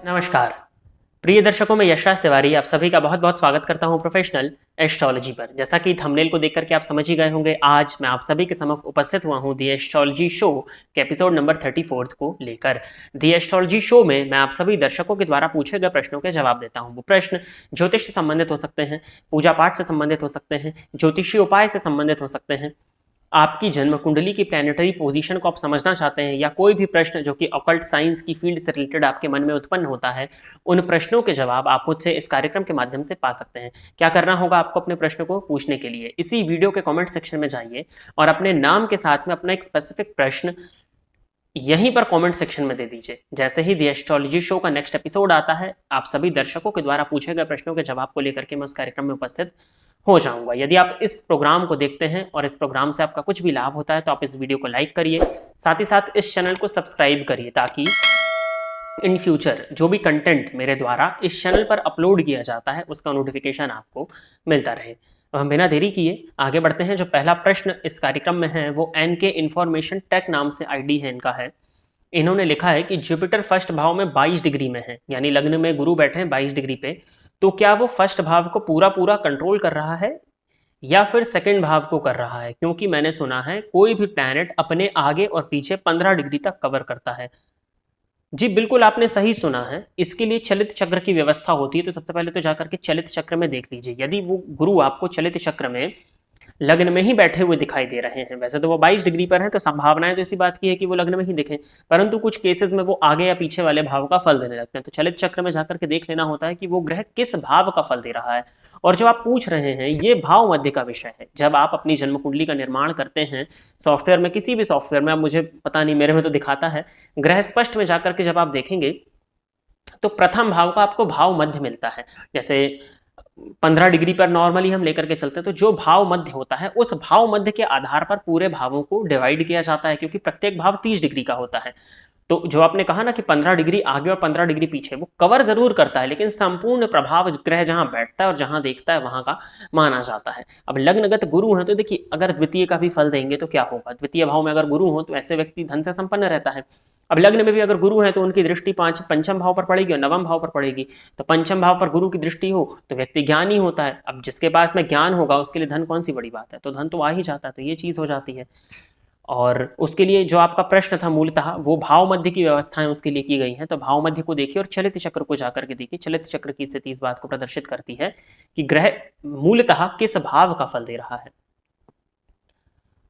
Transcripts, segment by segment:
नमस्कार प्रिय दर्शकों, मैं यशराज तिवारी आप सभी का बहुत बहुत स्वागत करता हूं प्रोफेशनल एस्ट्रोलॉजी पर। जैसा कि थंबनेल को देख करके आप समझ ही गए होंगे, आज मैं आप सभी के समक्ष उपस्थित हुआ हूं दी एस्ट्रोलॉजी शो के एपिसोड नंबर 34 को लेकर। दी एस्ट्रोलॉजी शो में मैं आप सभी दर्शकों के द्वारा पूछे गए प्रश्नों के जवाब देता हूं। वो प्रश्न ज्योतिष से संबंधित हो सकते हैं, पूजा पाठ से संबंधित हो सकते हैं, ज्योतिषीय उपाय से संबंधित हो सकते हैं, आपकी जन्म कुंडली की प्लैनेटरी पोजीशन को आप समझना चाहते हैं, या कोई भी प्रश्न जो कि ऑकल्ट साइंस की फील्ड से रिलेटेड आपके मन में उत्पन्न होता है, उन प्रश्नों के जवाब आप मुझसे इस कार्यक्रम के माध्यम से पा सकते हैं। क्या करना होगा आपको अपने प्रश्न को पूछने के लिए? इसी वीडियो के कमेंट सेक्शन में जाइए और अपने नाम के साथ में अपना एक स्पेसिफिक प्रश्न यहीं पर कमेंट सेक्शन में दे दीजिए। जैसे ही दी एस्ट्रोलॉजी शो का नेक्स्ट एपिसोड आता है, आप सभी दर्शकों के द्वारा पूछे गए प्रश्नों के जवाब को लेकर के मैं उस कार्यक्रम में उपस्थित हो जाऊंगा। यदि आप इस प्रोग्राम को देखते हैं और इस प्रोग्राम से आपका कुछ भी लाभ होता है तो आप इस वीडियो को लाइक करिए, साथ ही साथ इस चैनल को सब्सक्राइब करिए, ताकि इन फ्यूचर जो भी कंटेंट मेरे द्वारा इस चैनल पर अपलोड किया जाता है उसका नोटिफिकेशन आपको मिलता रहे। अब हम बिना देरी किए आगे बढ़ते हैं। जो पहला प्रश्न इस कार्यक्रम में है वो NK इंफॉर्मेशन टेक नाम से आईडी है इनका है। इन्होंने लिखा है कि जुपिटर फर्स्ट भाव में 22 डिग्री में है, यानी लग्न में गुरु बैठे हैं 22 डिग्री पे, तो क्या वो फर्स्ट भाव को पूरा पूरा कंट्रोल कर रहा है या फिर सेकंड भाव को कर रहा है? क्योंकि मैंने सुना है कोई भी प्लैनेट अपने आगे और पीछे 15 डिग्री तक कवर करता है। जी बिल्कुल, आपने सही सुना है। इसके लिए चलित चक्र की व्यवस्था होती है, तो सबसे पहले तो जाकर के चलित चक्र में देख लीजिए। यदि वो गुरु आपको चलित चक्र में लग्न में ही बैठे हुए दिखाई दे रहे हैं, वैसे तो वो 22 डिग्री पर है तो संभावनाएं तो इसी बात की है कि वो लग्न में ही दिखें, परंतु कुछ केसेस में वो आगे या पीछे वाले भाव का फल देने लगते हैं। तो चलित चक्र में जाकर के देख लेना होता है कि वो ग्रह किस भाव का फल दे रहा है। और जो आप पूछ रहे हैं ये भाव मध्य का विषय है। जब आप अपनी जन्म कुंडली का निर्माण करते हैं सॉफ्टवेयर में, किसी भी सॉफ्टवेयर में, अब मुझे पता नहीं, मेरे में तो दिखाता है, ग्रह स्पष्ट में जाकर के जब आप देखेंगे तो प्रथम भाव का आपको भाव मध्य मिलता है। जैसे 15 डिग्री पर नॉर्मली हम लेकर के चलते हैं, तो जो भाव मध्य होता है उस भाव मध्य के आधार पर पूरे भावों को डिवाइड किया जाता है, क्योंकि प्रत्येक भाव 30 डिग्री का होता है। तो जो आपने कहा ना कि 15 डिग्री आगे और 15 डिग्री पीछे, वो कवर जरूर करता है, लेकिन संपूर्ण प्रभाव ग्रह जहां बैठता है और जहां देखता है वहां का माना जाता है। अब लग्नगत गुरु है तो देखिए, अगर द्वितीय का भी फल देंगे तो क्या होगा? द्वितीय भाव में अगर गुरु हो तो ऐसे व्यक्ति धन से संपन्न रहता है। अब लग्न में भी अगर गुरु है तो उनकी दृष्टि पंचम भाव पर पड़ेगी और नवम भाव पर पड़ेगी। तो पंचम भाव पर गुरु की दृष्टि हो तो व्यक्ति ज्ञानी होता है। अब जिसके पास में ज्ञान होगा उसके लिए धन कौन सी बड़ी बात है, तो धन तो आ ही जाता है। तो ये चीज हो जाती है। और उसके लिए जो आपका प्रश्न था मूलतः वो भाव मध्य की व्यवस्थाएं उसके लिए की गई हैं। तो भाव मध्य को देखिए और चलित चक्र को जाकर के देखिए। चलित चक्र की स्थिति इस बात को प्रदर्शित करती है कि ग्रह मूलतः किस भाव का फल दे रहा है।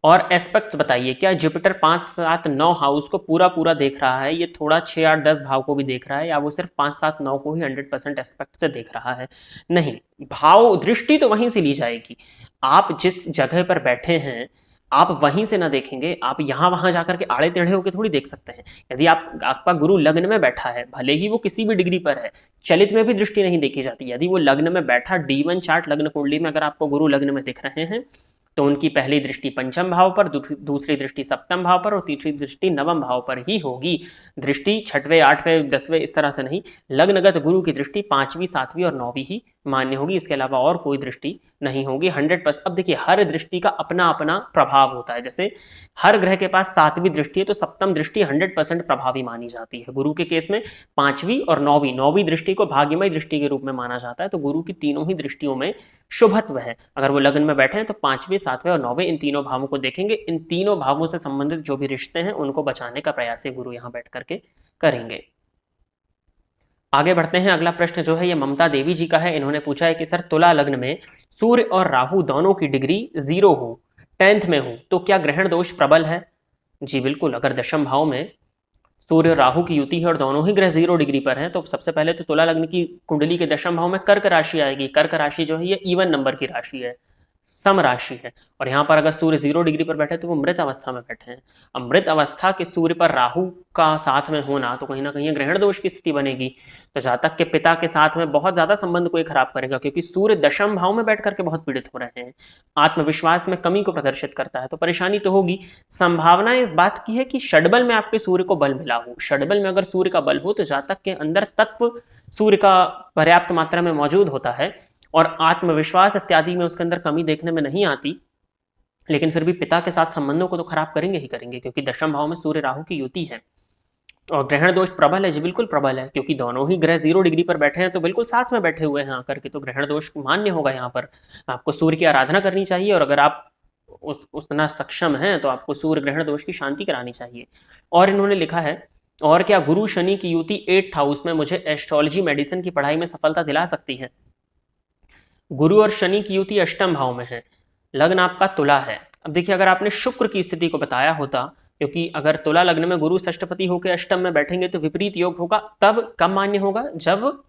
और एस्पेक्ट्स बताइए, क्या जुपिटर 5, 7, 9 हाउस को पूरा पूरा देख रहा है, ये थोड़ा 6, 8, 10 भाव को भी देख रहा है, या वो सिर्फ 5, 7, 9 को ही 100% एस्पेक्ट से देख रहा है? नहीं, भाव दृष्टि तो वहीं से ली जाएगी। आप जिस जगह पर बैठे हैं आप वहीं से ना देखेंगे, आप यहां वहां जाकर के आड़े टेढ़े होकर थोड़ी देख सकते हैं। यदि आपका गुरु लग्न में बैठा है, भले ही वो किसी भी डिग्री पर है, चलित में भी दृष्टि नहीं देखी जाती। यदि वो लग्न में बैठा, D1 चार्ट लग्न कुंडली में अगर आपको गुरु लग्न में दिख रहे हैं तो उनकी पहली दृष्टि पंचम भाव पर, दूसरी दृष्टि सप्तम भाव पर और तीसरी दृष्टि नवम भाव पर ही होगी। दृष्टि 6वें, 8वें, 10वें इस तरह से नहीं। लग्नगत गुरु की दृष्टि 5वीं, 7वीं और 9वीं ही मान्य होगी, इसके अलावा और कोई दृष्टि नहीं होगी 100%। अब देखिए, हर दृष्टि का अपना अपना प्रभाव होता है। जैसे हर ग्रह के पास 7वीं दृष्टि है तो सप्तम दृष्टि 100% प्रभावी मानी जाती है। गुरु के केस में 5वीं और 9वीं दृष्टि को भाग्यमय दृष्टि के रूप में माना जाता है। तो गुरु की तीनों ही दृष्टियों में शुभत्व है। अगर वो लग्न में बैठे हैं तो 5वें, 7वें और 9वें इन तीनों भावों को देखेंगे। इन तीनों भावों से संबंधित जो भी रिश्ते हैं उनको बचाने का प्रयास ये गुरु यहां बैठ करके करेंगे। आगे बढ़ते हैं। अगला प्रश्न जो है ये ममता देवी जी का है। इन्होंने पूछा है कि सर, तुला लग्न में सूर्य और राहु दोनों की डिग्री 0 हो, 10th में हो, तो क्या ग्रहण दोष प्रबल है? जी बिल्कुल, अगर दशम भाव में सूर्य और राहु की युति है और दोनों ही ग्रह 0 डिग्री पर हैं तो सबसे पहले तो तुला लग्न की कुंडली के दशम भाव में कर्क राशि आएगी। कर्क राशि जो है ये इवन नंबर की राशि है, सम राशि है। और यहाँ पर अगर सूर्य 0 डिग्री पर बैठे तो वो मृत अवस्था में बैठे हैं। अब मृत अवस्था के सूर्य पर राहु का साथ में होना तो कहीं ना कहीं ग्रहण दोष की स्थिति बनेगी। तो जातक के पिता के साथ में बहुत ज्यादा संबंध को खराब करेगा, क्योंकि सूर्य दशम भाव में बैठ करके बहुत पीड़ित हो रहे हैं, आत्मविश्वास में कमी को प्रदर्शित करता है, तो परेशानी तो होगी। संभावना इस बात की है कि षडबल में आपके सूर्य को बल मिला हो। षडबल में अगर सूर्य का बल हो तो जातक के अंदर तत्व सूर्य का पर्याप्त मात्रा में मौजूद होता है और आत्मविश्वास इत्यादि में उसके अंदर कमी देखने में नहीं आती, लेकिन फिर भी पिता के साथ संबंधों को तो खराब करेंगे ही करेंगे, क्योंकि दशम भाव में सूर्य राहु की युति है। और ग्रहण दोष प्रबल है जी, बिल्कुल प्रबल है, क्योंकि दोनों ही ग्रह 0 डिग्री पर बैठे हैं, तो बिल्कुल साथ में बैठे हुए हैं आकर के, तो ग्रहण दोष मान्य होगा यहाँ पर। आपको सूर्य की आराधना करनी चाहिए, और अगर आप उतना सक्षम हैं तो आपको सूर्य ग्रहण दोष की शांति करानी चाहिए। और इन्होंने लिखा है, और क्या गुरु शनि की युति 8th हाउस में मुझे एस्ट्रोलॉजी मेडिसिन की पढ़ाई में सफलता दिला सकती है? गुरु और शनि की युति अष्टम भाव में है, लग्न आपका तुला है। अब देखिए, अगर आपने शुक्र की स्थिति को बताया होता, क्योंकि अगर तुला लग्न में गुरु षष्ठपति होकर अष्टम में बैठेंगे तो विपरीत योग होगा, तब कब मान्य होगा? जब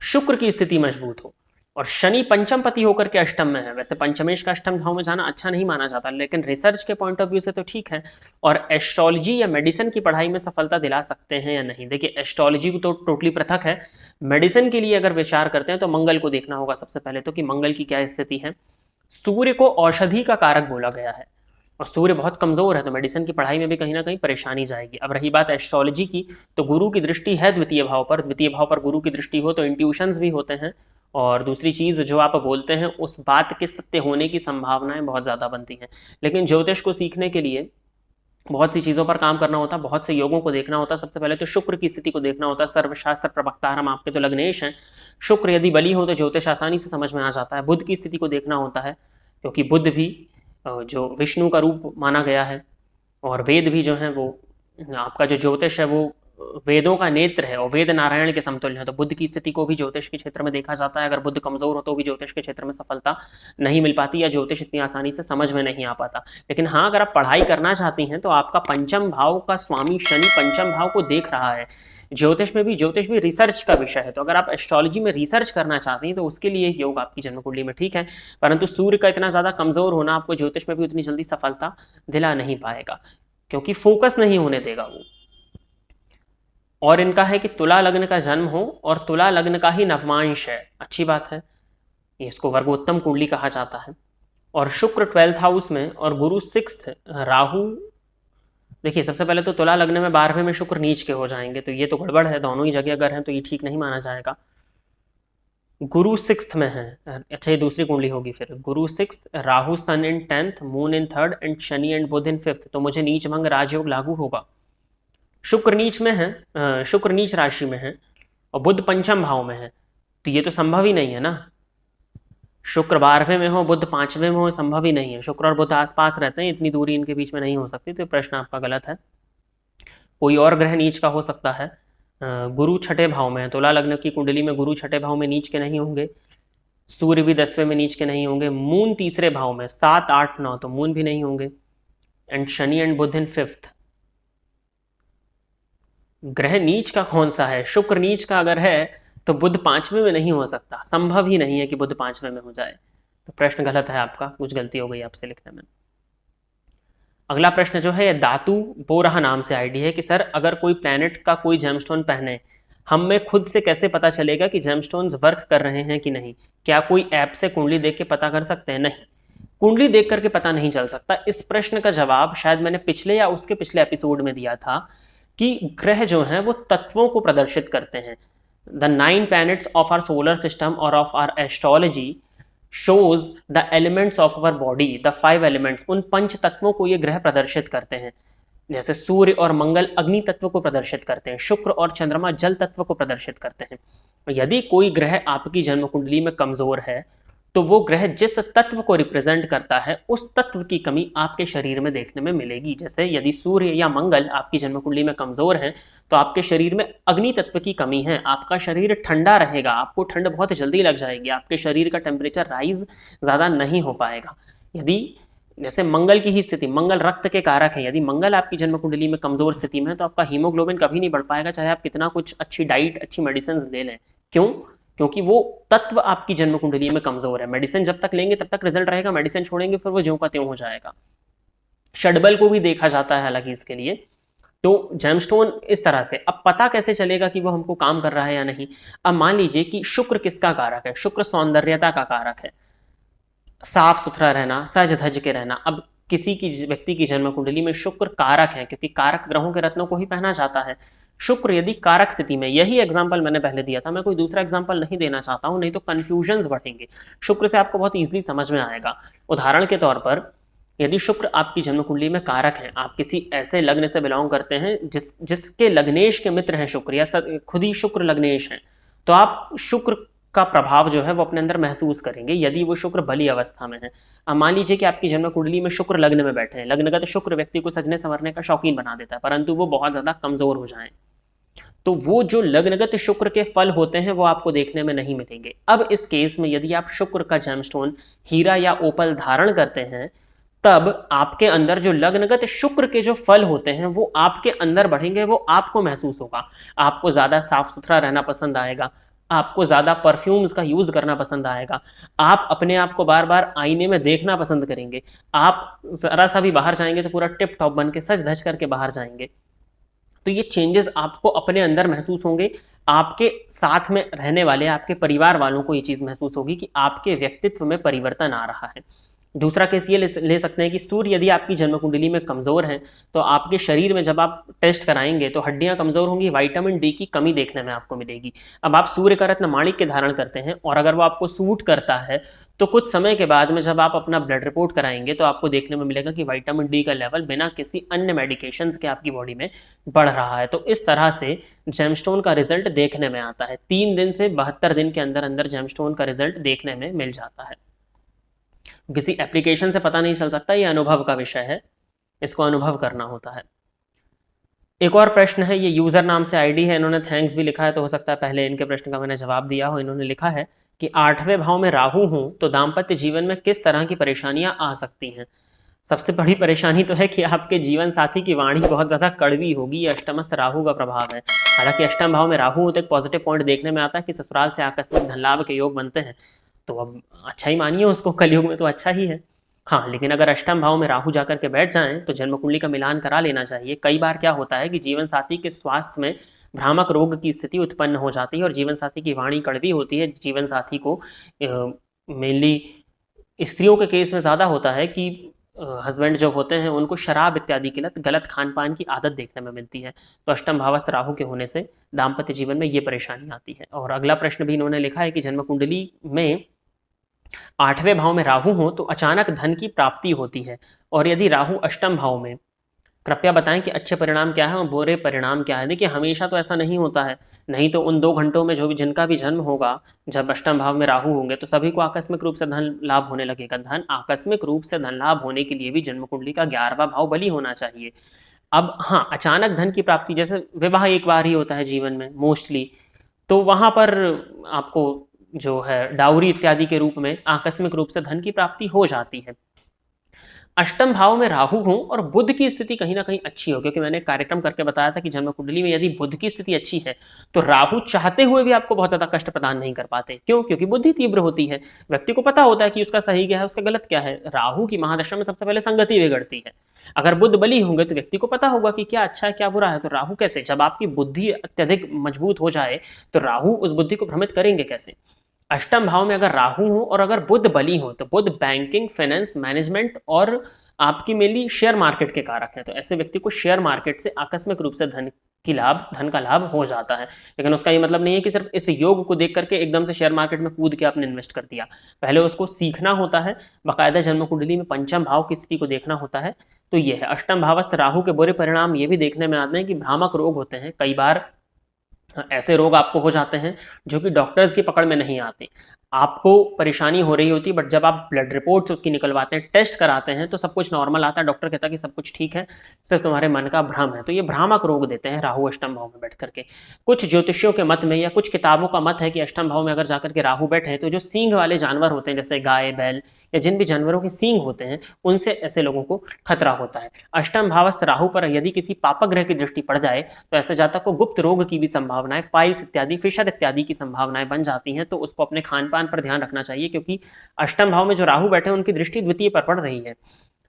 शुक्र की स्थिति मजबूत हो। और शनि पंचम पति होकर के अष्टम में है। वैसे पंचमेश का अष्टम भाव में जाना अच्छा नहीं माना जाता, लेकिन रिसर्च के पॉइंट ऑफ व्यू से तो ठीक है। और एस्ट्रोलॉजी या मेडिसिन की पढ़ाई में सफलता दिला सकते हैं या नहीं? देखिए, एस्ट्रोलॉजी तो टोटली पृथक है। मेडिसिन के लिए अगर विचार करते हैं तो मंगल को देखना होगा सबसे पहले तो, कि मंगल की क्या स्थिति है। सूर्य को औषधि का कारक बोला गया है, और सूर्य बहुत कमजोर है, तो मेडिसिन की पढ़ाई में भी कहीं ना कहीं परेशानी जाएगी। अब रही बात एस्ट्रोलॉजी की, तो गुरु की दृष्टि है द्वितीय भाव पर। द्वितीय भाव पर गुरु की दृष्टि हो तो इंट्यूशंस भी होते हैं, और दूसरी चीज, जो आप बोलते हैं उस बात के सत्य होने की संभावनाएं बहुत ज्यादा बनती हैं। लेकिन ज्योतिष को सीखने के लिए बहुत सी चीजों पर काम करना होता, बहुत से योगों को देखना होता। सबसे पहले तो शुक्र की स्थिति को देखना होता। सर्वशास्त्र प्रवक्तारम आपके तो लग्नेश हैं, शुक्र यदि बली हो तो ज्योतिष आसानी से समझ में आ जाता है। बुध की स्थिति को देखना होता है, क्योंकि बुध भी जो विष्णु का रूप माना गया है, और वेद भी जो है वो, आपका जो ज्योतिष है वो वेदों का नेत्र है, और वेद नारायण के समतुल्य है। तो बुध की स्थिति को भी ज्योतिष के क्षेत्र में देखा जाता है। अगर बुध कमजोर हो तो भी ज्योतिष के क्षेत्र में सफलता नहीं मिल पाती, या ज्योतिष इतनी आसानी से समझ में नहीं आ पाता। लेकिन हाँ, अगर आप पढ़ाई करना चाहती हैं तो आपका पंचम भाव का स्वामी शनि पंचम भाव को देख रहा है। ज्योतिष भी रिसर्च का विषय है, तो अगर आप एस्ट्रोलॉजी में रिसर्च करना चाहती हैं तो उसके लिए योग आपकी जन्म कुंडली में ठीक है। परंतु सूर्य का इतना ज्यादा कमजोर होना आपको ज्योतिष में भी उतनी जल्दी सफलता दिला नहीं पाएगा, क्योंकि फोकस नहीं होने देगा वो। और इनका है कि तुला लग्न का जन्म हो, और तुला लग्न का ही नवमांश है, अच्छी बात है, इसको वर्गोत्तम कुंडली कहा जाता है। और शुक्र 12th हाउस में, और गुरु 6th, राहु। देखिए, सबसे पहले तो तुला लग्न में 12वें में शुक्र नीच के हो जाएंगे, तो ये तो गड़बड़ है, दोनों ही जगह अगर हैं तो ये ठीक नहीं माना जाएगा। गुरु 6th में है, अच्छा ये दूसरी कुंडली होगी फिर। Guru 6th, Rahu sun in 10th, moon in 3rd, and Shani and Budh in 5th, तो मुझे नीच भंग राजयोग लागू होगा। शुक्र नीच में है, शुक्र नीच राशि में है, और बुध पंचम भाव में है, तो ये तो संभव ही नहीं है ना। शुक्र 12वें में हो, बुध 5वें में हो, संभव ही नहीं है। शुक्र और बुध आसपास रहते हैं, इतनी दूरी इनके बीच में नहीं हो सकती, तो प्रश्न आपका गलत है। कोई और ग्रह नीच का हो सकता है। गुरु 6ठे भाव में है, तुला लग्न की कुंडली में गुरु 6ठे भाव में नीच के नहीं होंगे। सूर्य भी 10वें में नीच के नहीं होंगे। मून तीसरे भाव में 7, 8, 9, तो मून भी नहीं होंगे। And Shani and Budh in 5th। ग्रह नीच का कौन सा है? शुक्र नीच का अगर है तो बुध 5वें में नहीं हो सकता, संभव ही नहीं है कि बुध 5वें में हो जाए, तो प्रश्न गलत है आपका, कुछ गलती हो गई आपसे लिखने में। अगला प्रश्न जो है, दातु बोराह नाम से आईडी है कि सर, अगर कोई प्लैनेट का कोई जेमस्टोन पहने, हम में खुद से कैसे पता चलेगा कि जेमस्टोन्स वर्क कर रहे हैं कि नहीं? क्या कोई ऐप से कुंडली देख के पता कर सकते हैं? नहीं, कुंडली देख करके पता नहीं चल सकता। इस प्रश्न का जवाब शायद मैंने पिछले या उसके पिछले एपिसोड में दिया था, कि ग्रह जो हैं वो तत्वों को प्रदर्शित करते हैं। The 9 planets of our solar system or of our astrology shows the elements of our body, the 5 elements, उन पंच तत्वों को ये ग्रह प्रदर्शित करते हैं। जैसे सूर्य और मंगल अग्नि तत्व को प्रदर्शित करते हैं, शुक्र और चंद्रमा जल तत्व को प्रदर्शित करते हैं। यदि कोई ग्रह आपकी जन्म कुंडली में कमजोर है, तो वो ग्रह जिस तत्व को रिप्रेजेंट करता है, उस तत्व की कमी आपके शरीर में देखने में मिलेगी। जैसे यदि सूर्य या मंगल आपकी जन्म कुंडली में कमजोर है, तो आपके शरीर में अग्नि तत्व की कमी है, आपका शरीर ठंडा रहेगा, आपको ठंड बहुत जल्दी लग जाएगी, आपके शरीर का टेम्परेचर राइज ज्यादा नहीं हो पाएगा। यदि जैसे मंगल की ही स्थिति, मंगल रक्त के कारक है, यदि मंगल आपकी जन्म कुंडली में कमजोर स्थिति में है, तो आपका हीमोग्लोबिन कभी नहीं बढ़ पाएगा, चाहे आप कितना कुछ अच्छी डाइट, अच्छी मेडिसिन ले लें। क्यों? क्योंकि वो तत्व आपकी जन्म कुंडली में कमजोर है। मेडिसिन जब तक लेंगे तब तक रिजल्ट रहेगा, मेडिसिन छोड़ेंगे फिर वो ज्यों का त्यों हो जाएगा। षडबल को भी देखा जाता है हालांकि इसके लिए। तो जेमस्टोन इस तरह से। अब पता कैसे चलेगा कि वो हमको काम कर रहा है या नहीं? अब मान लीजिए कि शुक्र किसका कारक है? शुक्र सौंदर्यता का कारक है, साफ सुथरा रहना, सज धज के रहना। अब किसी की व्यक्ति की जन्म कुंडली में शुक्र कारक है, क्योंकि कारक ग्रहों के रत्नों को ही पहना जाता है। शुक्र यदि कारक स्थिति में, यही एग्जांपल मैंने पहले दिया था, मैं कोई दूसरा एग्जांपल नहीं देना चाहता हूं, नहीं तो कंफ्यूजन्स बढ़ेंगे। शुक्र से आपको बहुत इजीली समझ में आएगा। उदाहरण के तौर पर यदि शुक्र आपकी जन्म कुंडली में कारक है, आप किसी ऐसे लग्न से बिलोंग करते हैं जिसके लग्नेश के मित्र हैं शुक्र, या खुद ही शुक्र लग्नेश हैं, तो आप शुक्र का प्रभाव जो है वो अपने अंदर महसूस करेंगे यदि वो शुक्र बली अवस्था में है। अब मान लीजिए कि आपकी जन्म कुंडली में शुक्र लग्न में बैठे हैं, लग्नगत शुक्र व्यक्ति को सजने संवरने का शौकीन बना देता है, परंतु वो बहुत ज्यादा कमजोर हो जाए तो वो जो लग्नगत शुक्र के फल होते हैं वो आपको देखने में नहीं मिलेंगे। अब इस केस में यदि आप शुक्र का जेमस्टोन हीरा या ओपल धारण करते हैं, तब आपके अंदर जो लग्नगत शुक्र के जो फल होते हैं वो आपके अंदर बढ़ेंगे, वो आपको महसूस होगा। आपको ज्यादा साफ सुथरा रहना पसंद आएगा, आपको ज्यादा परफ्यूम्स का यूज करना पसंद आएगा, आप अपने आप को बार बार आईने में देखना पसंद करेंगे, आप जरा सा भी बाहर जाएंगे तो पूरा टिप टॉप बन के सज धज करके बाहर जाएंगे। तो ये चेंजेस आपको अपने अंदर महसूस होंगे, आपके साथ में रहने वाले आपके परिवार वालों को ये चीज महसूस होगी कि आपके व्यक्तित्व में परिवर्तन आ रहा है। दूसरा केस ये ले सकते हैं कि सूर्य यदि आपकी जन्म कुंडली में कमजोर है तो आपके शरीर में जब आप टेस्ट कराएंगे तो हड्डियां कमजोर होंगी, विटामिन डी की कमी देखने में आपको मिलेगी। अब आप सूर्य का रत्न माणिक्य धारण करते हैं और अगर वो आपको सूट करता है तो कुछ समय के बाद में जब आप अपना ब्लड रिपोर्ट कराएंगे तो आपको देखने में मिलेगा कि विटामिन डी का लेवल बिना किसी अन्य मेडिकेशंस के आपकी बॉडी में बढ़ रहा है। तो इस तरह से जेमस्टोन का रिजल्ट देखने में आता है। 3 दिन से 72 दिन के अंदर अंदर जेमस्टोन का रिजल्ट देखने में मिल जाता है। किसी एप्लीकेशन से पता नहीं चल सकता, ये अनुभव का विषय है, इसको अनुभव करना होता है। एक और प्रश्न है, ये यूजर नाम से आईडी है, इन्होंने थैंक्स भी लिखा है, तो हो सकता है पहले इनके प्रश्न का मैंने जवाब दिया हो। इन्होंने लिखा है कि 8वें भाव में राहु हूं तो दाम्पत्य जीवन में किस तरह की परेशानियां आ सकती हैं। सबसे बड़ी परेशानी तो है कि आपके जीवन साथी की वाणी बहुत ज्यादा कड़वी होगी, ये अष्टमस्थ राहु का प्रभाव है। हालांकि अष्टम भाव में राहु हो तो एक पॉजिटिव पॉइंट देखने में आता है कि ससुराल से आकस्मिक धन लाभ के योग बनते हैं, तो अब अच्छा ही मानिए उसको, कलयुग में तो अच्छा ही है। हाँ, लेकिन अगर अष्टम भाव में राहु जाकर के बैठ जाएं तो जन्म कुंडली का मिलान करा लेना चाहिए। कई बार क्या होता है कि जीवन साथी के स्वास्थ्य में भ्रामक रोग की स्थिति उत्पन्न हो जाती है और जीवन साथी की वाणी कड़वी होती है। जीवन साथी को मेनली स्त्रियों के केस में ज़्यादा होता है कि हस्बैंड जो होते हैं उनको शराब इत्यादि की लत, गलत खान पान की आदत देखने में मिलती है। तो अष्टम भावस्थ राहु के होने से दाम्पत्य जीवन में ये परेशानी आती है। और अगला प्रश्न भी इन्होंने लिखा है कि जन्म कुंडली में 8वें भाव में राहु हो तो अचानक धन की प्राप्ति होती है, और यदि राहु अष्टम भाव में, कृपया बताएं कि अच्छे परिणाम क्या है और बुरे परिणाम क्या है। देखिए, हमेशा तो ऐसा नहीं होता है, नहीं तो उन 2 घंटों में जो भी जिनका भी जन्म होगा जब अष्टम भाव में राहु होंगे तो सभी को आकस्मिक रूप से धन लाभ होने लगेगा। धन आकस्मिक रूप से धन लाभ होने के लिए भी जन्म कुंडली का 11वां भाव बली होना चाहिए। अब हाँ, अचानक धन की प्राप्ति, जैसे विवाह एक बार ही होता है जीवन में मोस्टली, तो वहां पर आपको जो है डाउरी इत्यादि के रूप में आकस्मिक रूप से धन की प्राप्ति हो जाती है। अष्टम भाव में राहु हो और बुध की स्थिति कहीं ना कहीं अच्छी हो, क्योंकि मैंने कार्यक्रम करके बताया था कि जन्म कुंडली में यदि बुध की स्थिति अच्छी है तो राहु चाहते हुए भी आपको बहुत ज्यादा कष्ट प्रदान नहीं कर पाते। क्यों? क्योंकि बुद्धि तीव्र होती है, व्यक्ति को पता होता है कि उसका सही क्या है, उसका गलत क्या है। राहु की महादशा में सबसे पहले संगति बिगड़ती है। अगर बुध बली होंगे तो व्यक्ति को पता होगा कि क्या अच्छा है क्या बुरा है। तो राहु कैसे, जब आपकी बुद्धि अत्यधिक मजबूत हो जाए तो राहु उस बुद्धि को भ्रमित करेंगे कैसे। अष्टम भाव में अगर राहु हो और अगर बुध बली हो तो बुध बैंकिंग, फाइनेंस, मैनेजमेंट और आपकी मेनली शेयर मार्केट के कारक है। तो ऐसे व्यक्ति को शेयर मार्केट से आकस्मिक रूप से धन का लाभ हो जाता है। लेकिन उसका ये मतलब नहीं है कि सिर्फ इस योग को देख करके एकदम से शेयर मार्केट में कूद के आपने इन्वेस्ट कर दिया। पहले उसको सीखना होता है, बाकायदा जन्म कुंडली में पंचम भाव की स्थिति को देखना होता है। तो ये है अष्टम भावस्थ राहु के बुरे परिणाम ये भी देखने में आते हैं कि भ्रामक रोग होते हैं। कई बार ऐसे रोग आपको हो जाते हैं जो कि डॉक्टर्स की पकड़ में नहीं आते। आपको परेशानी हो रही होती है, बट जब आप ब्लड रिपोर्ट्स उसकी निकलवाते हैं, टेस्ट कराते हैं, तो सब कुछ नॉर्मल आता है। डॉक्टर कहता है कि सब कुछ ठीक है, सिर्फ तुम्हारे मन का भ्रम है। तो ये भ्रामक रोग देते हैं राहु अष्टम भाव में बैठ करके। कुछ ज्योतिषियों के मत में या कुछ किताबों का मत है कि अष्टम भाव में अगर जाकर के राहु बैठे तो जो सींग वाले जानवर होते हैं, जैसे गाय, बैल या जिन भी जानवरों के सींग होते हैं, उनसे ऐसे लोगों को खतरा होता है। अष्टम भावस्थ राहु पर यदि किसी पापक ग्रह की दृष्टि पड़ जाए तो ऐसे जातक को गुप्त रोग की भी संभावनाएं, पाइल्स इत्यादि, फिशर इत्यादि की संभावनाएं बन जाती हैं। तो उसको अपने खान पान पर ध्यान रखना चाहिए, क्योंकि अष्टम भाव में जो राहु बैठे उनकी दृष्टि द्वितीय पर पड़ रही है।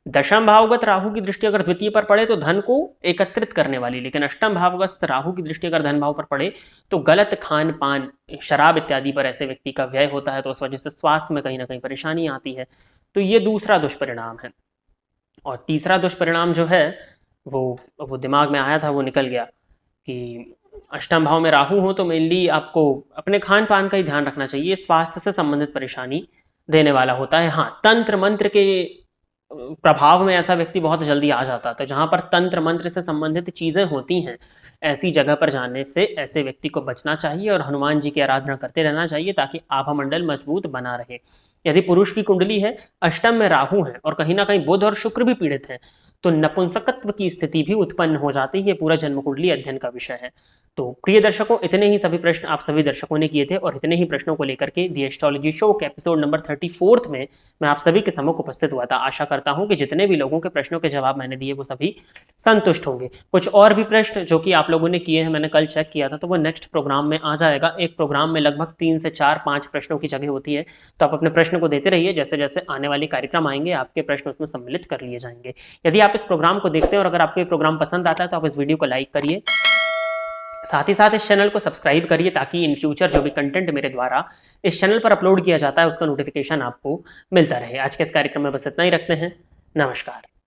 दशम भावगत राहु की दृष्टि अगर द्वितीय पर पड़े तो धन को एकत्रित करने वाली, लेकिन अष्टम भावगत राहु की दृष्टि अगर धन भाव पर पड़े तो गलत खान पान, शराब इत्यादि पर ऐसे व्यक्ति का व्यय होता है। तो उस वजह से स्वास्थ्य में कहीं ना कहीं परेशानी आती है। तो ये दूसरा दुष्परिणाम है। और तीसरा दुष्परिणाम जो है वो दिमाग में आया था, वो निकल गया कि अष्टम भाव में राहु हो तो मेनली आपको अपने खान पान का ही ध्यान रखना चाहिए। स्वास्थ्य से संबंधित परेशानी देने वाला होता है। हाँ, तंत्र मंत्र के प्रभाव में ऐसा व्यक्ति बहुत जल्दी आ जाता है। तो जहाँ पर तंत्र मंत्र से संबंधित चीज़ें होती हैं, ऐसी जगह पर जाने से ऐसे व्यक्ति को बचना चाहिए और हनुमान जी की आराधना करते रहना चाहिए ताकि आभामंडल मजबूत बना रहे। यदि पुरुष की कुंडली है, अष्टम में राहु है और कहीं ना कहीं बुध और शुक्र भी पीड़ित हैं, तो नपुंसकत्व की स्थिति भी उत्पन्न हो जाती है। पूरा जन्म कुंडली अध्ययन का विषय है। तो प्रिय दर्शकों, इतने ही सभी प्रश्न आप सभी दर्शकों ने किए थे और इतने ही प्रश्नों को लेकर के दी एस्ट्रोलॉजी शो के एपिसोड नंबर 34 में मैं आप सभी के सम्मुख उपस्थित हुआ था। आशा करता हूं कि जितने भी लोगों के प्रश्नों के जवाब मैंने दिए वो सभी संतुष्ट होंगे। कुछ और भी प्रश्न जो कि आप लोगों ने किए हैं, मैंने कल चेक किया था, तो वो नेक्स्ट प्रोग्राम में आ जाएगा। एक प्रोग्राम में लगभग 3 से 4-5 प्रश्नों की जगह होती है, तो आप अपने प्रश्न को देते रहिए। जैसे जैसे आने वाले कार्यक्रम आएंगे आपके प्रश्न उसमें सम्मिलित कर लिए जाएंगे। यदि आप इस प्रोग्राम को देखते हैं और अगर आपको ये प्रोग्राम पसंद आता है तो आप इस वीडियो को लाइक करिए, साथ ही साथ इस चैनल को सब्सक्राइब करिए ताकि इन फ्यूचर जो भी कंटेंट मेरे द्वारा इस चैनल पर अपलोड किया जाता है उसका नोटिफिकेशन आपको मिलता रहे। आज के इस कार्यक्रम में बस इतना ही रखते हैं। नमस्कार।